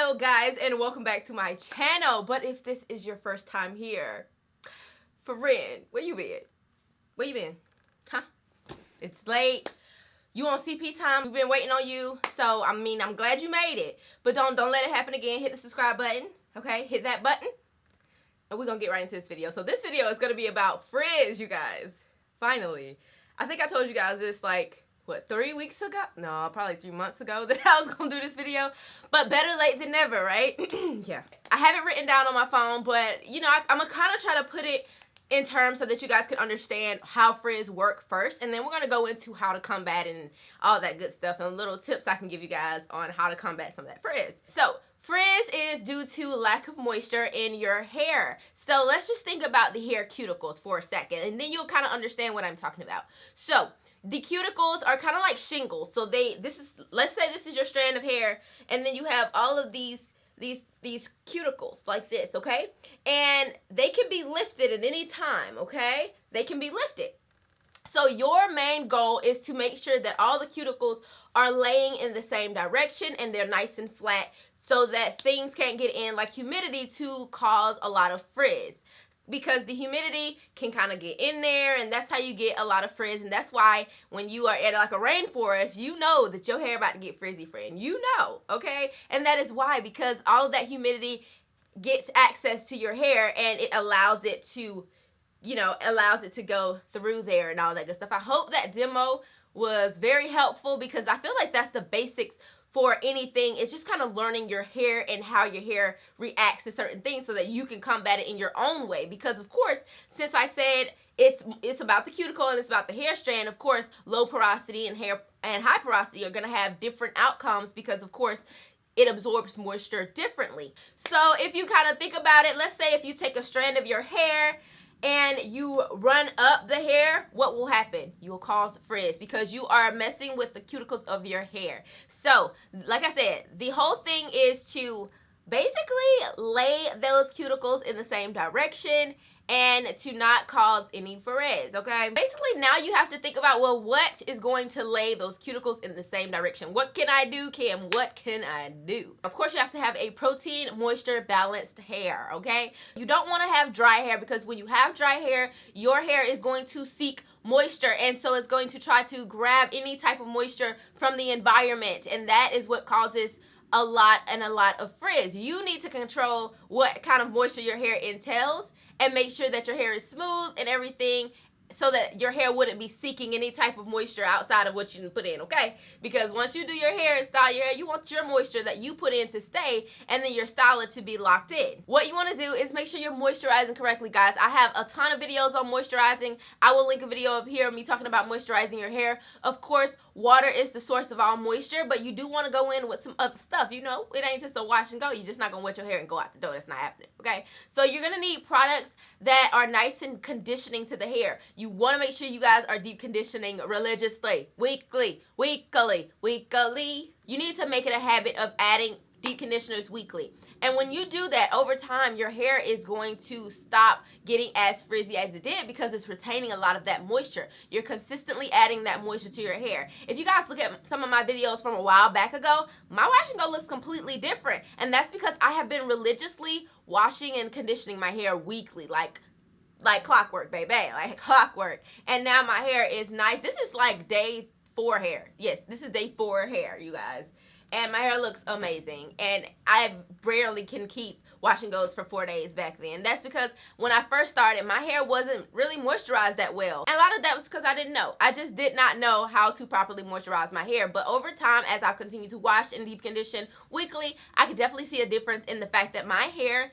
Hello guys, and welcome back to my channel. But if this is your first time here, friend, where you been? Where you been? Huh? It's late. You on CP time. We've been waiting on you. So I'm glad you made it. But don't let it happen again. Hit the subscribe button. Okay? Hit that button. And we're gonna get right into this video. So this video is gonna be about Frizz, you guys. Finally. I think I told you guys this like, what, 3 weeks ago? No, probably 3 months ago that I was gonna do this video. But better late than never, right? Yeah. I have it written down on my phone, but you know, I'm gonna kind of try to put it in terms so that you guys can understand how Frizz work first, and then we're gonna go into how to combat and all that good stuff and little tips I can give you guys on how to combat some of that Frizz. So Frizz is due to lack of moisture in your hair. So let's just think about the hair cuticles for a second, and then you'll kind of understand what I'm talking about. So the cuticles are kind of like shingles. So let's say this is your strand of hair, and then you have all of these cuticles like this, okay? And they can be lifted at any time, okay? They can be lifted. So your main goal is to make sure that all the cuticles are laying in the same direction and they're nice and flat so that things can't get in like humidity to cause a lot of frizz. Because the humidity can kind of get in there, and that's how you get a lot of frizz. And that's why when you are at like a rainforest, you know that your hair about to get frizzy, friend. You know, okay? And that is why, because all of that humidity gets access to your hair, and it allows it to, you know, go through there and all that good stuff. I hope that demo was very helpful, because I feel like that's the basics for anything. It's just kind of learning your hair and how your hair reacts to certain things so that you can combat it in your own way. Because of course, since I said it's about the cuticle and it's about the hair strand, of course, low porosity and high porosity are going to have different outcomes, because of course it absorbs moisture differently. So if you kind of think about it, let's say if you take a strand of your hair and you run up the hair, what will happen? You will cause frizz, because you are messing with the cuticles of your hair. So, like I said, the whole thing is to basically lay those cuticles in the same direction and to not cause any frizz, okay? Basically, now you have to think about, well, what is going to lay those cuticles in the same direction? What can I do, Kim? What can I do? Of course, you have to have a protein, moisture, balanced hair, okay? You don't want to have dry hair, because when you have dry hair, your hair is going to seek moisture, and so it's going to try to grab any type of moisture from the environment, and that is what causes a lot of frizz. You need to control what kind of moisture your hair entails, and make sure that your hair is smooth and everything, so that your hair wouldn't be seeking any type of moisture outside of what you put in, okay? Because once you do your hair and style your hair, you want your moisture that you put in to stay, and then your styler to be locked in. What you want to do is make sure you're moisturizing correctly, guys. I have a ton of videos on moisturizing. I will link a video up here of me talking about moisturizing your hair. Of course, water is the source of all moisture, but you do want to go in with some other stuff, you know? It ain't just a wash and go. You're just not going to wet your hair and go out the door. That's not happening, okay? So you're going to need products that are nice and conditioning to the hair. You want to make sure you guys are deep conditioning religiously, weekly. You need to make it a habit of adding deep conditioners weekly. And when you do that, over time, your hair is going to stop getting as frizzy as it did, because it's retaining a lot of that moisture. You're consistently adding that moisture to your hair. If you guys look at some of my videos from a while back ago, my wash and go looks completely different. And that's because I have been religiously washing and conditioning my hair weekly, like clockwork, baby, like clockwork. And now my hair is nice. This is like day 4 hair. Yes, this is day 4 hair, you guys. And my hair looks amazing. And I rarely can keep wash and goes for 4 days back then. That's because when I first started, my hair wasn't really moisturized that well. And a lot of that was because I didn't know. I just did not know how to properly moisturize my hair. But over time, as I've continued to wash and deep condition weekly, I could definitely see a difference in the fact that my hair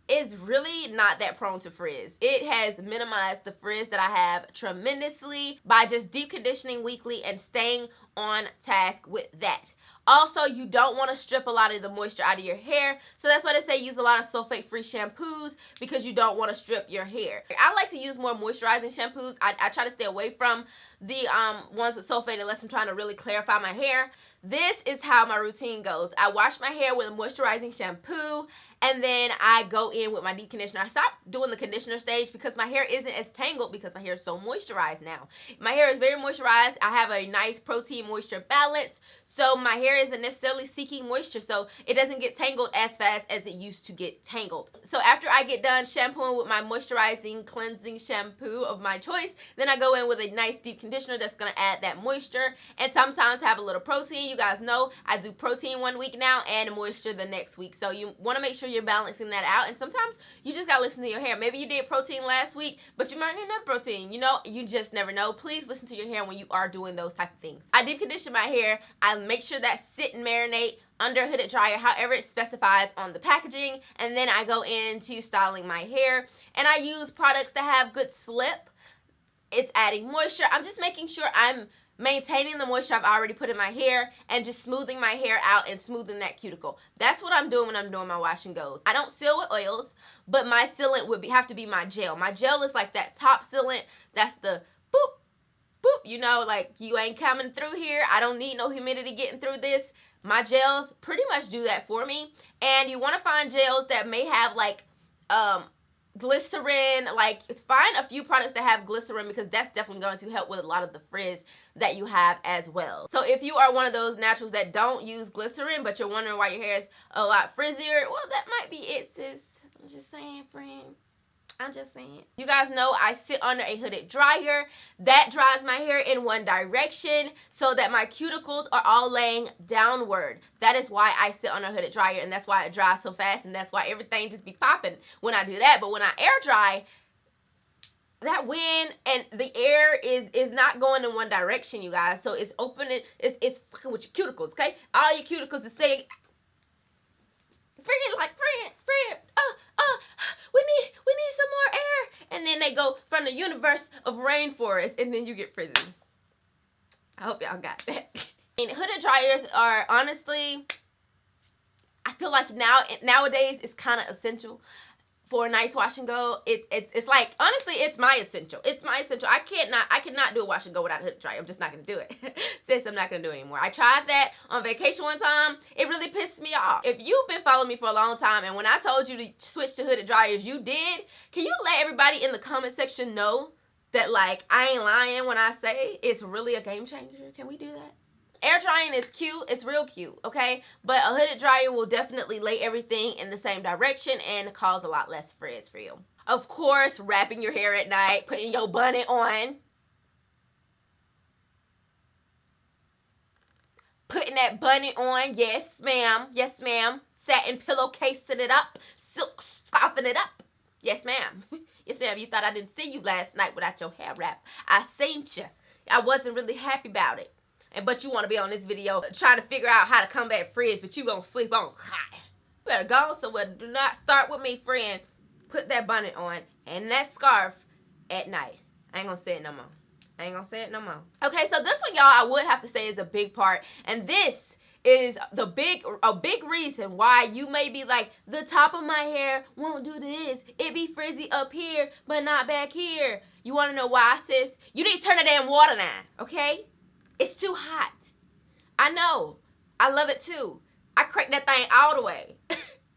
is really not that prone to frizz. It has minimized the frizz that I have tremendously by just deep conditioning weekly and staying on task with that. Also, you don't want to strip a lot of the moisture out of your hair. So that's why they say use a lot of sulfate-free shampoos, because you don't want to strip your hair. I like to use more moisturizing shampoos. I try to stay away from the ones with sulfate unless I'm trying to really clarify my hair. This is how my routine goes. I wash my hair with a moisturizing shampoo, and then I go in with my deep conditioner. I stopped doing the conditioner stage because my hair isn't as tangled because my hair is so moisturized now. My hair is very moisturized. I have a nice protein moisture balance, so my hair isn't necessarily seeking moisture, so it doesn't get tangled as fast as it used to get tangled. So after I get done shampooing with my moisturizing cleansing shampoo of my choice, then I go in with a nice deep conditioner that's going to add that moisture and sometimes have a little protein. You guys know I do protein one week now and moisture the next week, so you want to make sure you're balancing that out. And sometimes you just gotta listen to your hair. Maybe you did protein last week, but you might need another protein. You know, you just never know. Please listen to your hair when you are doing those type of things. I deep condition my hair. I make sure that sit and marinate under a hooded dryer, however it specifies on the packaging, and then I go into styling my hair. And I use products that have good slip. It's adding moisture. I'm just making sure I'm maintaining the moisture I've already put in my hair and just smoothing my hair out and smoothing that cuticle. That's what I'm doing when I'm doing my wash and goes. I don't seal with oils, but my sealant would have to be my gel. My gel is like that top sealant. That's the boop, boop. You know, like you ain't coming through here. I don't need no humidity getting through this. My gels pretty much do that for me. And you want to find gels that may have like glycerin. Like, find a few products that have glycerin because that's definitely going to help with a lot of the frizz that you have as well. So if you are one of those naturals that don't use glycerin but you're wondering why your hair is a lot frizzier, well, that might be it, sis. I'm just saying, friend. I'm just saying. You guys know I sit under a hooded dryer. That dries my hair in one direction so that my cuticles are all laying downward. That is why I sit on a hooded dryer, and that's why it dries so fast, and that's why everything just be popping when I do that. But when I air dry, that wind and the air is not going in one direction, you guys. So it's opening, it's fucking with your cuticles, okay? All your cuticles is saying, friend, like, friend, we need some more air. And then they go from the universe of rainforest, and then you get frizzy. I hope y'all got that. And hooded dryers are honestly, I feel like nowadays it's kind of essential for a nice wash and go. It's like, honestly, it's my essential. It's my essential. I cannot do a wash and go without a hooded dryer. I'm just not gonna do it. Sis, I'm not gonna do it anymore. I tried that on vacation one time. It really pissed me off. If you've been following me for a long time and when I told you to switch to hooded dryers, you did, can you let everybody in the comment section know that, like, I ain't lying when I say it's really a game changer? Can we do that? Air drying is cute. It's real cute, okay? But a hooded dryer will definitely lay everything in the same direction and cause a lot less frizz for you. Of course, wrapping your hair at night, putting your bunny on. Putting that bunny on. Yes, ma'am. Yes, ma'am. Satin pillowcasing it up. Silk scarfing it up. Yes, ma'am. Yes, ma'am. You thought I didn't see you last night without your hair wrap. I seen you. I wasn't really happy about it. But you want to be on this video trying to figure out how to combat frizz, but you gonna sleep on high. Better go somewhere. Do not start with me, friend. Put that bonnet on and that scarf at night. I ain't gonna say it no more. I ain't gonna say it no more. Okay, so this one, y'all, I would have to say is a big part. And this is a big reason why you may be like, the top of my hair won't do this. It be frizzy up here, but not back here. You want to know why, sis? You need to turn the damn water down, okay? It's too hot. I know. I love it too. I cranked that thing all the way.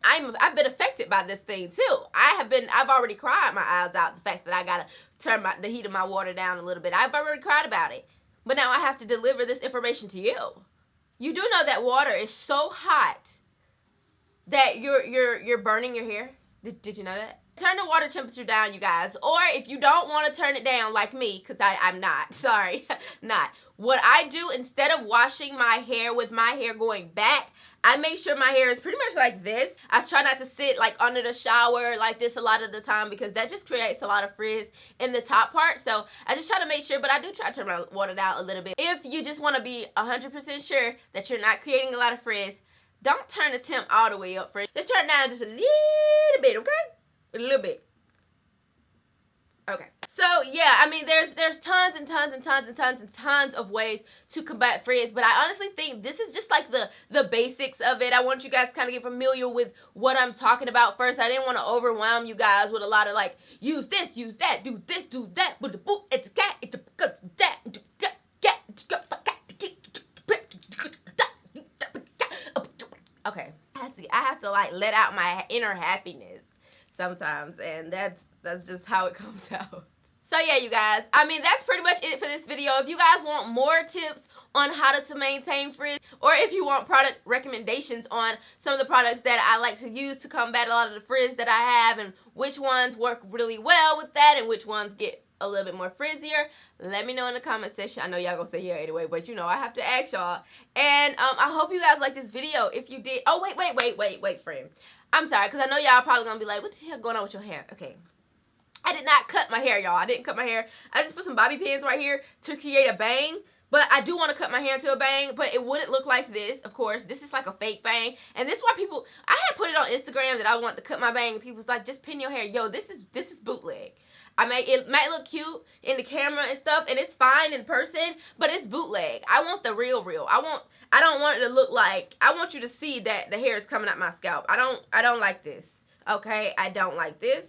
I've been affected by this thing too. I've already cried my eyes out the fact that I gotta turn the heat of my water down a little bit. I've already cried about it. But now I have to deliver this information to you. You do know that water is so hot that you're burning your hair? Did you know that? Turn the water temperature down, you guys. Or if you don't want to turn it down like me, because I'm not. Sorry, not. What I do, instead of washing my hair with my hair going back, I make sure my hair is pretty much like this. I try not to sit like under the shower like this a lot of the time because that just creates a lot of frizz in the top part. So I just try to make sure, but I do try to turn my water down a little bit. If you just want to be 100% sure that you're not creating a lot of frizz, don't turn the temp all the way up, friends. Just turn it down just a little bit, okay? A little bit. Okay. So yeah, I mean there's tons and tons and tons and tons and tons of ways to combat frizz, but I honestly think this is just like the basics of it. I want you guys to kind of get familiar with what I'm talking about first. I didn't want to overwhelm you guys with a lot of like, use this, use that, do this, do that, but the boop, it's a cat, it's a that. to like let out my inner happiness sometimes, and that's just how it comes out. So yeah, you guys, I mean, that's pretty much it for this video. If you guys want more tips on how to maintain frizz, or if you want product recommendations on some of the products that I like to use to combat a lot of the frizz that I have, and which ones work really well with that and which ones get a little bit more frizzier, let me know in the comment section. I know y'all gonna say yeah anyway, but you know I have to ask y'all. And I hope you guys like this video. If you did, oh wait, friend, I'm sorry, because I know y'all probably gonna be like, what the hell going on with your hair? Okay, I did not cut my hair, y'all. I didn't cut my hair. I just put some bobby pins right here to create a bang. But I do want to cut my hair into a bang, but it wouldn't look like this, of course. This is like a fake bang. And this is why people, I had put it on Instagram that I wanted to cut my bang, and people was like, just pin your hair. Yo, this is bootleg. It might look cute in the camera and stuff, and it's fine in person, but it's bootleg. I want the real. I don't want it to look like, I want you to see that the hair is coming out my scalp. I don't like this. Okay? I don't like this.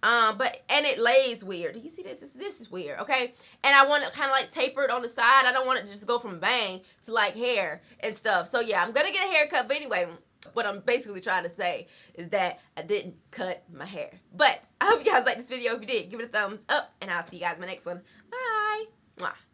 And it lays weird. Do you see this? This is weird, okay? And I want it kind of like tapered on the side. I don't want it to just go from bang to like hair and stuff. So yeah, I'm gonna get a haircut. But anyway, what I'm basically trying to say is that I didn't cut my hair. But I hope you guys like this video. If you did, give it a thumbs up, and I'll see you guys in my next one. Bye. Mwah.